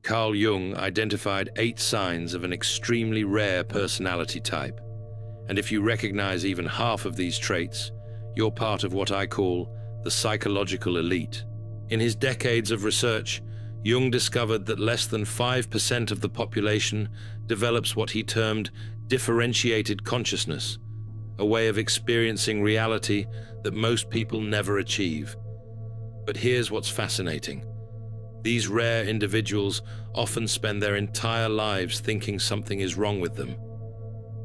Carl Jung identified 8 signs of an extremely rare personality type. And if you recognize even half of these traits, you're part of what I call the psychological elite. In his decades of research, Jung discovered that less than 5% of the population develops what he termed differentiated consciousness, a way of experiencing reality that most people never achieve. But here's what's fascinating. These rare individuals often spend their entire lives thinking something is wrong with them.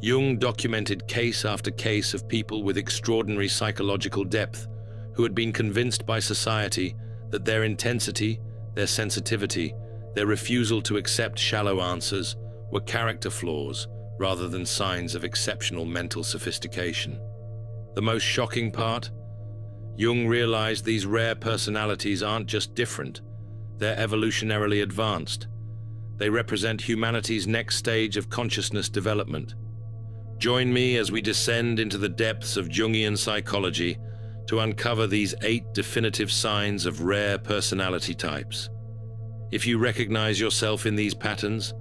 Jung documented case after case of people with extraordinary psychological depth who had been convinced by society that their intensity, their sensitivity, their refusal to accept shallow answers were character flaws rather than signs of exceptional mental sophistication. The most shocking part? Jung realized these rare personalities aren't just different, they're evolutionarily advanced. They represent humanity's next stage of consciousness development. Join me as we descend into the depths of Jungian psychology to uncover these 8 definitive signs of rare personality types. If you recognize yourself in these patterns,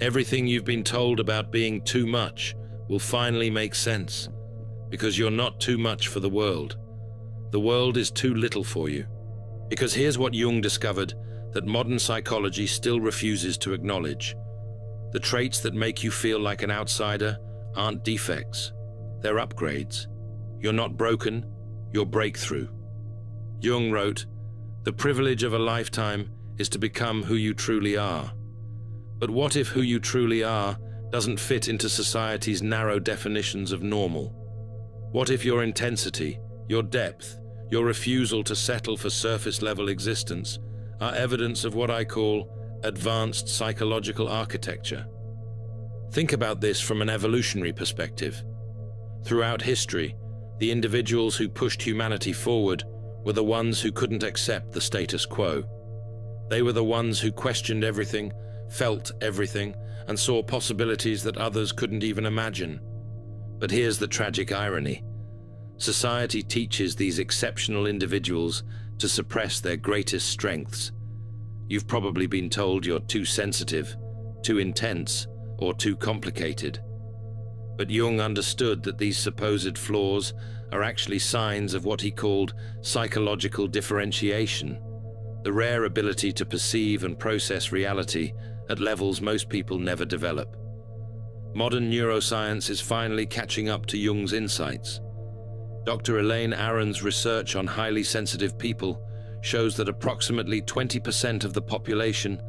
everything you've been told about being too much will finally make sense, because you're not too much for the world. The world is too little for you. Because here's what Jung discovered that modern psychology still refuses to acknowledge. The traits that make you feel like an outsider aren't defects, they're upgrades. You're not broken, you're breakthrough. Jung wrote, "The privilege of a lifetime is to become who you truly are." But what if who you truly are doesn't fit into society's narrow definitions of normal? What if your intensity, your depth, your refusal to settle for surface-level existence are evidence of what I call advanced psychological architecture? Think about this from an evolutionary perspective. Throughout history, the individuals who pushed humanity forward were the ones who couldn't accept the status quo. They were the ones who questioned everything, felt everything, and saw possibilities that others couldn't even imagine. But here's the tragic irony. Society teaches these exceptional individuals to suppress their greatest strengths. You've probably been told you're too sensitive, too intense, or too complicated. But Jung understood that these supposed flaws are actually signs of what he called psychological differentiation, the rare ability to perceive and process reality at levels most people never develop. Modern neuroscience is finally catching up to Jung's insights. Dr. Elaine Aron's research on highly sensitive people shows that approximately 20% of the population